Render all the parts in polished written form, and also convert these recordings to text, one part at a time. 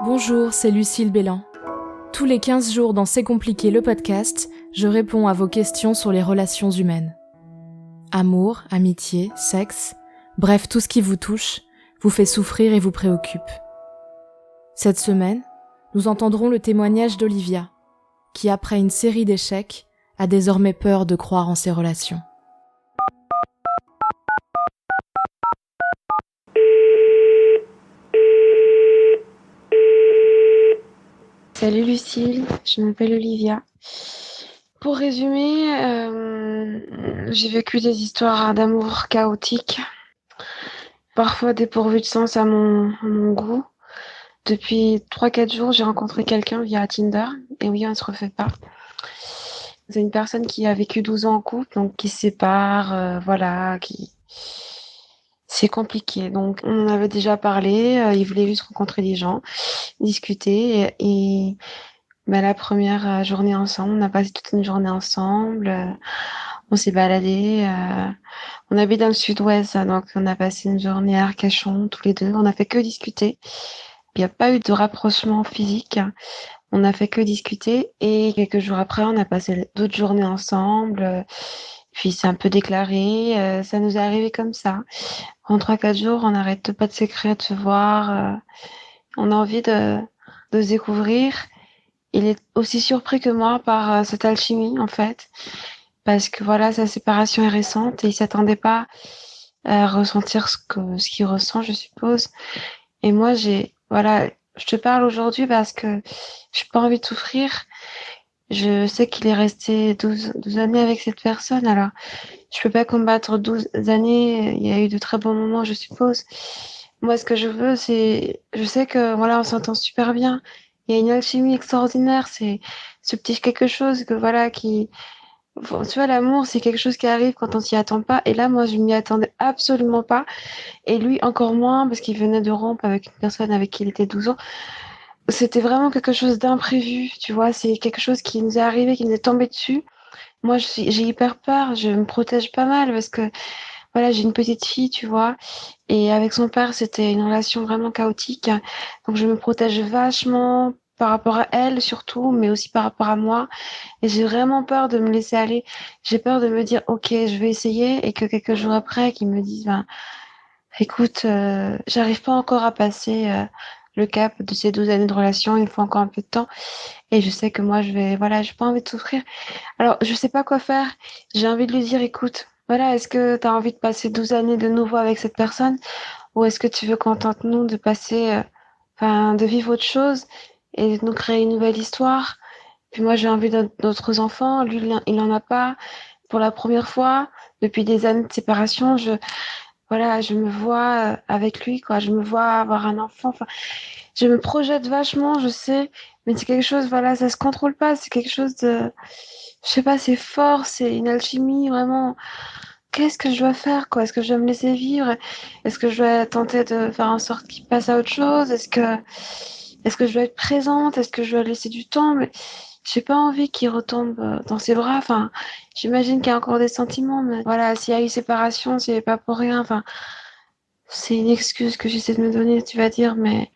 Bonjour, c'est Lucille Bélan. Tous les 15 jours dans C'est compliqué le podcast, je réponds à vos questions sur les relations humaines. Amour, amitié, sexe, bref, tout ce qui vous touche, vous fait souffrir et vous préoccupe. Cette semaine, nous entendrons le témoignage d'Olivia, qui après une série d'échecs, a désormais peur de croire en ses relations. Salut Lucille, je m'appelle Olivia. Pour résumer, j'ai vécu des histoires d'amour chaotiques, parfois dépourvues de sens à mon goût. Depuis 3-4 jours, j'ai rencontré quelqu'un via Tinder, et oui, on ne se refait pas. C'est une personne qui a vécu 12 ans en couple, donc qui se sépare, C'est compliqué. Donc, on en avait déjà parlé, il voulait juste rencontrer des gens, discuter, et la première journée ensemble, on a passé toute une journée ensemble, on s'est baladé, on habite dans le sud-ouest, donc on a passé une journée à Arcachon, tous les deux, on a fait que discuter. Il n'y a pas eu de rapprochement physique, on a fait que discuter, et quelques jours après, on a passé d'autres journées ensemble, puis c'est un peu déclaré, ça nous est arrivé comme ça. En 3-4 jours, on n'arrête pas de s'écrire, de se voir, on a envie de se découvrir. Il est aussi surpris que moi par cette alchimie, en fait, parce que voilà, sa séparation est récente et il s'attendait pas à ressentir ce qu'il ressent, je suppose. Et moi, je te parle aujourd'hui parce que j'ai pas envie de souffrir. Je sais qu'il est resté 12 années avec cette personne, alors je peux pas combattre 12 années. Il y a eu de très bons moments, je suppose. Moi, ce que je veux, je sais que voilà, on s'entend super bien. Il y a une alchimie extraordinaire. C'est ce petit quelque chose que voilà, tu vois, l'amour, c'est quelque chose qui arrive quand on s'y attend pas. Et là, moi, je m'y attendais absolument pas. Et lui, encore moins, parce qu'il venait de rompre avec une personne avec qui il était 12 ans. C'était vraiment quelque chose d'imprévu, tu vois. C'est quelque chose qui nous est arrivé, qui nous est tombé dessus. Moi, j'ai hyper peur. Je me protège pas mal parce que voilà, j'ai une petite fille, tu vois, et avec son père, c'était une relation vraiment chaotique. Donc, je me protège vachement par rapport à elle, surtout, mais aussi par rapport à moi. Et j'ai vraiment peur de me laisser aller. J'ai peur de me dire, OK, je vais essayer, et que quelques jours après, qu'ils me disent, écoute, j'arrive pas encore à passer le cap de ces 12 années de relation. Il me faut encore un peu de temps. Et je sais que moi, j'ai pas envie de souffrir. Alors, je sais pas quoi faire. J'ai envie de lui dire, écoute, voilà, est-ce que tu as envie de passer 12 années de nouveau avec cette personne, ou est-ce que tu veux qu'on tente, nous, de passer, de vivre autre chose et de nous créer une nouvelle histoire? Puis moi, j'ai envie d'autres enfants. Lui, il en a pas. Pour la première fois, depuis des années de séparation, je me vois avec lui, quoi. Je me vois avoir un enfant. Enfin, je me projette vachement, je sais, mais c'est quelque chose, voilà, ça se contrôle pas. C'est quelque chose je sais pas, c'est fort, c'est une alchimie, vraiment. Qu'est-ce que je dois faire, quoi? Est-ce que je dois me laisser vivre? Est-ce que je dois tenter de faire en sorte qu'il passe à autre chose? Est-ce que je dois être présente? Est-ce que je dois laisser du temps? Mais j'ai pas envie qu'il retombe dans ses bras. Enfin, j'imagine qu'il y a encore des sentiments, mais voilà, s'il y a eu séparation, c'est pas pour rien. Enfin, c'est une excuse que j'essaie de me donner, tu vas dire, mais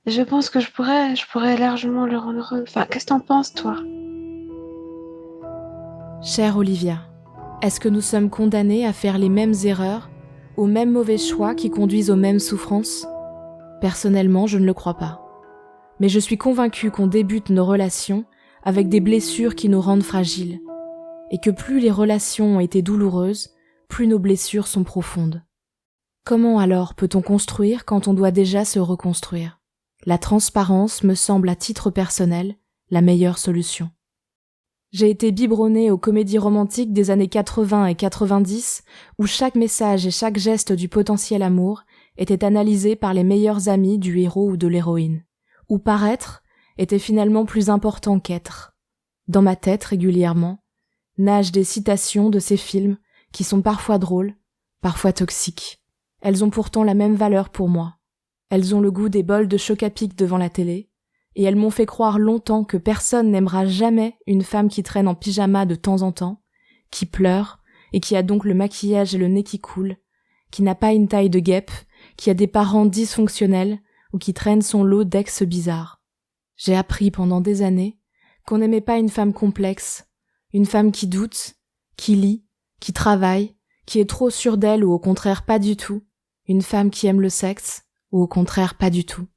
je pense que je pourrais largement le rendre heureux. Enfin, qu'est-ce que t'en penses, toi? Chère Olivia, est-ce que nous sommes condamnés à faire les mêmes erreurs, aux mêmes mauvais choix qui conduisent aux mêmes souffrances ? Personnellement, je ne le crois pas. Mais je suis convaincue qu'on débute nos relations avec des blessures qui nous rendent fragiles, et que plus les relations ont été douloureuses, plus nos blessures sont profondes. Comment alors peut-on construire quand on doit déjà se reconstruire ? La transparence me semble à titre personnel la meilleure solution. J'ai été biberonnée aux comédies romantiques des années 80 et 90 où chaque message et chaque geste du potentiel amour était analysé par les meilleurs amis du héros ou de l'héroïne, où paraître était finalement plus important qu'être. Dans ma tête, régulièrement, nagent des citations de ces films qui sont parfois drôles, parfois toxiques. Elles ont pourtant la même valeur pour moi. Elles ont le goût des bols de Choc-à-Pic devant la télé, et elles m'ont fait croire longtemps que personne n'aimera jamais une femme qui traîne en pyjama de temps en temps, qui pleure, et qui a donc le maquillage et le nez qui coulent, qui n'a pas une taille de guêpe, qui a des parents dysfonctionnels, ou qui traîne son lot d'ex bizarres. J'ai appris pendant des années qu'on n'aimait pas une femme complexe, une femme qui doute, qui lit, qui travaille, qui est trop sûre d'elle ou au contraire pas du tout, une femme qui aime le sexe ou au contraire pas du tout.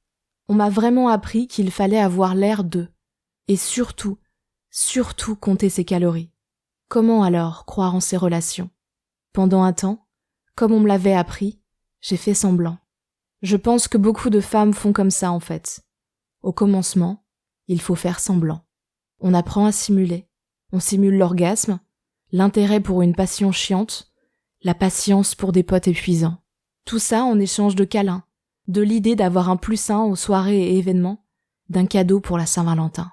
On m'a vraiment appris qu'il fallait avoir l'air d'eux. Et surtout compter ses calories. Comment alors croire en ces relations? Pendant un temps, comme on me l'avait appris, j'ai fait semblant. Je pense que beaucoup de femmes font comme ça en fait. Au commencement, il faut faire semblant. On apprend à simuler. On simule l'orgasme, l'intérêt pour une passion chiante, la patience pour des potes épuisants. Tout ça en échange de câlins, de l'idée d'avoir un plus 1 aux soirées et événements, d'un cadeau pour la Saint-Valentin.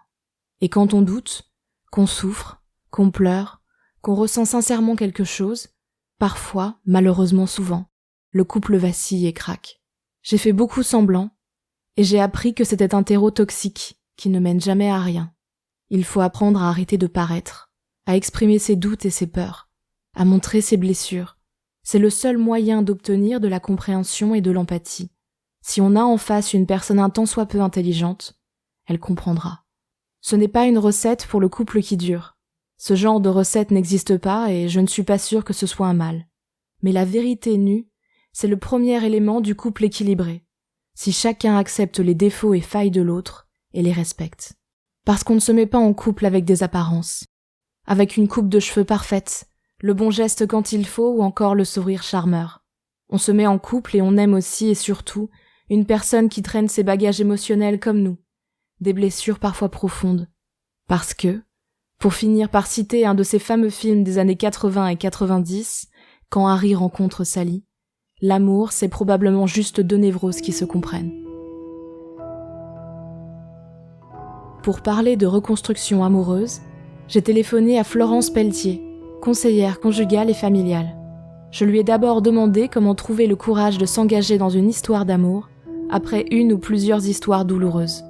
Et quand on doute, qu'on souffre, qu'on pleure, qu'on ressent sincèrement quelque chose, parfois, malheureusement souvent, le couple vacille et craque. J'ai fait beaucoup semblant, et j'ai appris que c'était un terreau toxique qui ne mène jamais à rien. Il faut apprendre à arrêter de paraître, à exprimer ses doutes et ses peurs, à montrer ses blessures. C'est le seul moyen d'obtenir de la compréhension et de l'empathie. Si on a en face une personne un tant soit peu intelligente, elle comprendra. Ce n'est pas une recette pour le couple qui dure. Ce genre de recette n'existe pas et je ne suis pas sûre que ce soit un mal. Mais la vérité nue, c'est le premier élément du couple équilibré. Si chacun accepte les défauts et failles de l'autre et les respecte. Parce qu'on ne se met pas en couple avec des apparences. Avec une coupe de cheveux parfaite, le bon geste quand il faut ou encore le sourire charmeur. On se met en couple et on aime aussi et surtout une personne qui traîne ses bagages émotionnels comme nous, des blessures parfois profondes. Parce que, pour finir par citer un de ces fameux films des années 80 et 90, quand Harry rencontre Sally, l'amour, c'est probablement juste deux névroses qui se comprennent. Pour parler de reconstruction amoureuse, j'ai téléphoné à Florence Pelletier, conseillère conjugale et familiale. Je lui ai d'abord demandé comment trouver le courage de s'engager dans une histoire d'amour après une ou plusieurs histoires douloureuses.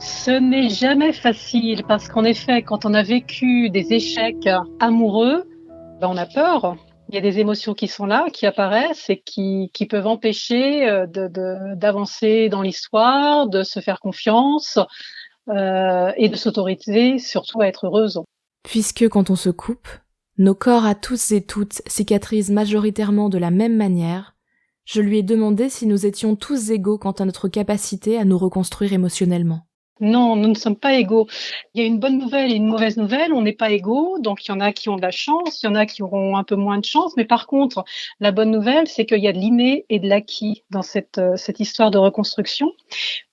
Ce n'est jamais facile parce qu'en effet, quand on a vécu des échecs amoureux, on a peur. Il y a des émotions qui sont là, qui apparaissent et qui peuvent empêcher d'avancer dans l'histoire, de se faire confiance et de s'autoriser surtout à être heureuse. Puisque quand on se coupe, nos corps à tous et toutes cicatrisent majoritairement de la même manière, je lui ai demandé si nous étions tous égaux quant à notre capacité à nous reconstruire émotionnellement. Non, nous ne sommes pas égaux. Il y a une bonne nouvelle et une mauvaise nouvelle. On n'est pas égaux. Donc, il y en a qui ont de la chance, il y en a qui auront un peu moins de chance. Mais par contre, la bonne nouvelle, c'est qu'il y a de l'inné et de l'acquis dans cette histoire de reconstruction.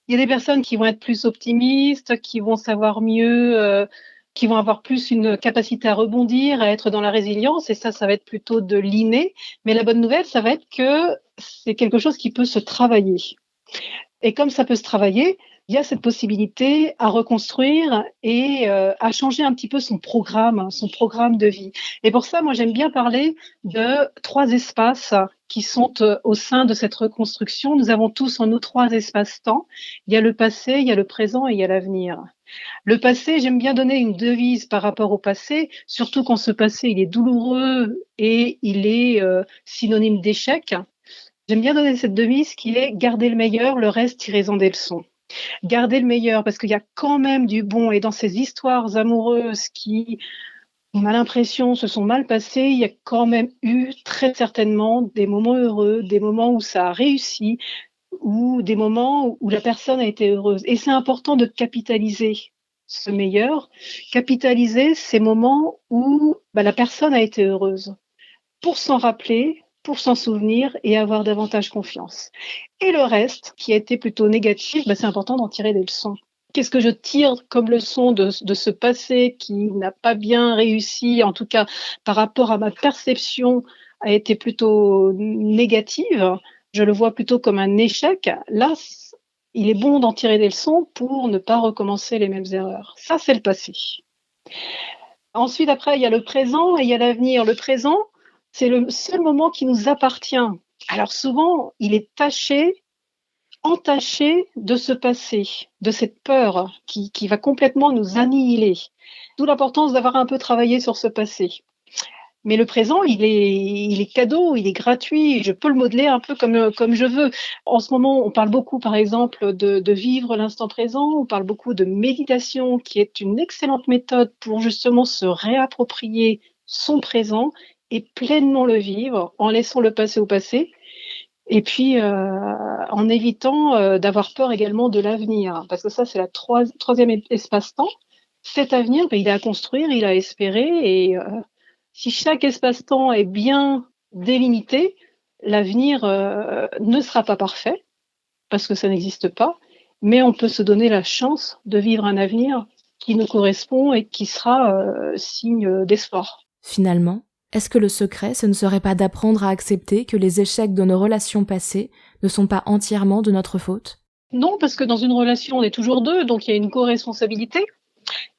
Il y a des personnes qui vont être plus optimistes, qui vont savoir mieux, qui vont avoir plus une capacité à rebondir, à être dans la résilience. Et ça va être plutôt de l'inné. Mais la bonne nouvelle, ça va être que c'est quelque chose qui peut se travailler. Et comme ça peut se travailler, il y a cette possibilité à reconstruire et à changer un petit peu son programme de vie. Et pour ça, moi, j'aime bien parler de 3 espaces qui sont au sein de cette reconstruction. Nous avons tous en nous 3 espaces-temps. Il y a le passé, il y a le présent et il y a l'avenir. Le passé, j'aime bien donner une devise par rapport au passé, surtout quand ce passé, il est douloureux et il est synonyme d'échec. J'aime bien donner cette devise qui est « gardez le meilleur, le reste, tirez-en des leçons ». Garder le meilleur parce qu'il y a quand même du bon et dans ces histoires amoureuses qui, on a l'impression, se sont mal passées, il y a quand même eu très certainement des moments heureux, des moments où ça a réussi ou des moments où la personne a été heureuse. Et c'est important de capitaliser ce meilleur, capitaliser ces moments où la personne a été heureuse pour s'en rappeler, pour s'en souvenir et avoir davantage confiance. Et le reste, qui a été plutôt négatif, c'est important d'en tirer des leçons. Qu'est-ce que je tire comme leçon de ce passé qui n'a pas bien réussi, en tout cas par rapport à ma perception, a été plutôt négative. Je le vois plutôt comme un échec. Là, il est bon d'en tirer des leçons pour ne pas recommencer les mêmes erreurs. Ça, c'est le passé. Ensuite, après, il y a le présent et il y a l'avenir. Le présent, c'est le seul moment qui nous appartient. Alors souvent, il est entaché de ce passé, de cette peur qui va complètement nous annihiler. D'où l'importance d'avoir un peu travaillé sur ce passé. Mais le présent, il est cadeau, il est gratuit. Je peux le modeler un peu comme je veux. En ce moment, on parle beaucoup, par exemple, de vivre l'instant présent. On parle beaucoup de méditation, qui est une excellente méthode pour justement se réapproprier son présent et pleinement le vivre en laissant le passé au passé. Et puis, en évitant d'avoir peur également de l'avenir. Parce que ça, c'est la troisième espace-temps. Cet avenir, il est à construire, il est à espérer. Et si chaque espace-temps est bien délimité, l'avenir ne sera pas parfait, parce que ça n'existe pas, mais on peut se donner la chance de vivre un avenir qui nous correspond et qui sera signe d'espoir. Finalement, est-ce que le secret, ce ne serait pas d'apprendre à accepter que les échecs de nos relations passées ne sont pas entièrement de notre faute ? Non, parce que dans une relation, on est toujours deux, donc il y a une co-responsabilité.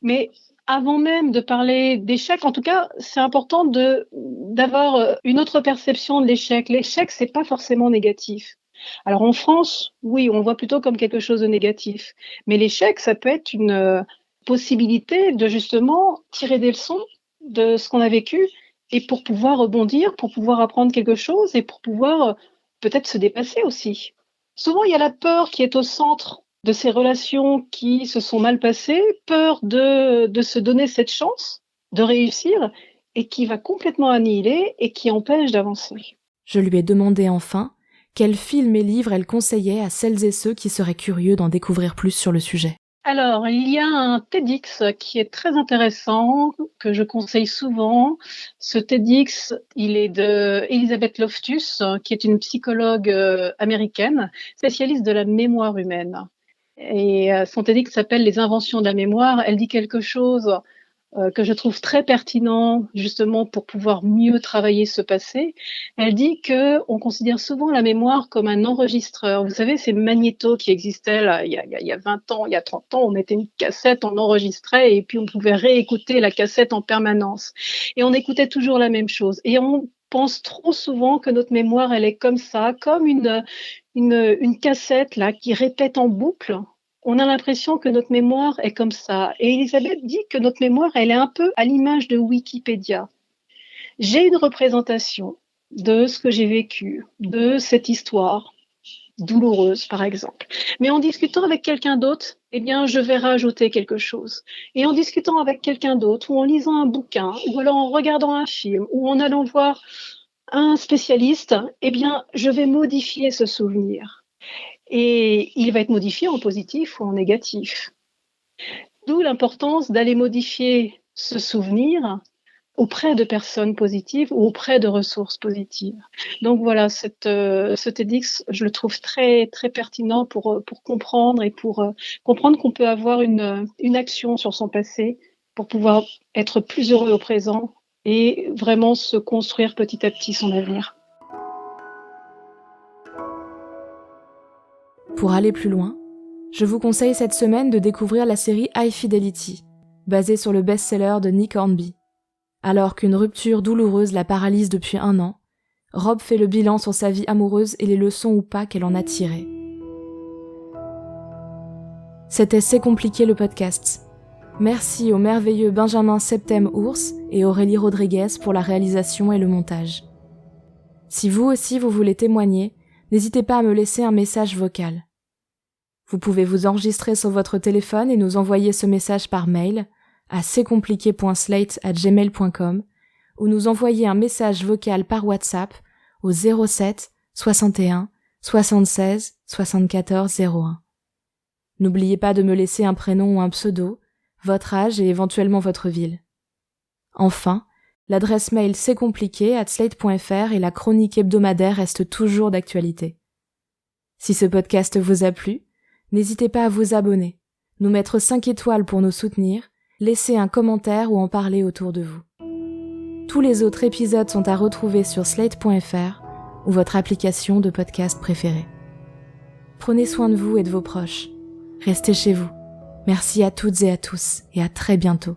Mais avant même de parler d'échec, en tout cas, c'est important d'avoir une autre perception de l'échec. L'échec, c'est pas forcément négatif. Alors en France, oui, on voit plutôt comme quelque chose de négatif. Mais l'échec, ça peut être une possibilité de justement tirer des leçons de ce qu'on a vécu et pour pouvoir rebondir, pour pouvoir apprendre quelque chose et pour pouvoir peut-être se dépasser aussi. Souvent, il y a la peur qui est au centre de ces relations qui se sont mal passées, peur de se donner cette chance de réussir et qui va complètement annihiler et qui empêche d'avancer. Je lui ai demandé enfin quels films et livres elle conseillait à celles et ceux qui seraient curieux d'en découvrir plus sur le sujet. Alors, il y a un TEDx qui est très intéressant, que je conseille souvent. Ce TEDx, il est de Elizabeth Loftus, qui est une psychologue américaine, spécialiste de la mémoire humaine. Et son TEDx s'appelle « Les inventions de la mémoire ». Elle dit quelque chose que je trouve très pertinent, justement, pour pouvoir mieux travailler ce passé. Elle dit qu'on considère souvent la mémoire comme un enregistreur. Vous savez, ces magnétos qui existaient là, il y a 20 ans, il y a 30 ans, on mettait une cassette, on enregistrait et puis on pouvait réécouter la cassette en permanence. Et on écoutait toujours la même chose. Et on pense trop souvent que notre mémoire, elle est comme ça, comme une cassette là qui répète en boucle. On a l'impression que notre mémoire est comme ça. Et Elisabeth dit que notre mémoire, elle est un peu à l'image de Wikipédia. J'ai une représentation de ce que j'ai vécu, de cette histoire douloureuse, par exemple. Mais en discutant avec quelqu'un d'autre, eh bien, je vais rajouter quelque chose. Et en discutant avec quelqu'un d'autre, ou en lisant un bouquin, ou alors en regardant un film, ou en allant voir un spécialiste, eh bien, je vais modifier ce souvenir. Et il va être modifié en positif ou en négatif. D'où l'importance d'aller modifier ce souvenir auprès de personnes positives ou auprès de ressources positives. Donc voilà, ce TEDx, je le trouve très, très pertinent pour comprendre et pour comprendre qu'on peut avoir une action sur son passé pour pouvoir être plus heureux au présent et vraiment se construire petit à petit son avenir. Pour aller plus loin, je vous conseille cette semaine de découvrir la série High Fidelity, basée sur le best-seller de Nick Hornby. Alors qu'une rupture douloureuse la paralyse depuis 1 an, Rob fait le bilan sur sa vie amoureuse et les leçons ou pas qu'elle en a tirées. C'était C'est compliqué le podcast. Merci au merveilleux Benjamin Septem-Ours et Aurélie Rodriguez pour la réalisation et le montage. Si vous aussi vous voulez témoigner, n'hésitez pas à me laisser un message vocal. Vous pouvez vous enregistrer sur votre téléphone et nous envoyer ce message par mail à cestcompliqué.slate@gmail.com ou nous envoyer un message vocal par WhatsApp au 07 61 76 74 01. N'oubliez pas de me laisser un prénom ou un pseudo, votre âge et éventuellement votre ville. Enfin, l'adresse mail cestcompliqué@slate.fr et la chronique hebdomadaire reste toujours d'actualité. Si ce podcast vous a plu, n'hésitez pas à vous abonner, nous mettre 5 étoiles pour nous soutenir, laisser un commentaire ou en parler autour de vous. Tous les autres épisodes sont à retrouver sur slate.fr ou votre application de podcast préférée. Prenez soin de vous et de vos proches. Restez chez vous. Merci à toutes et à tous et à très bientôt.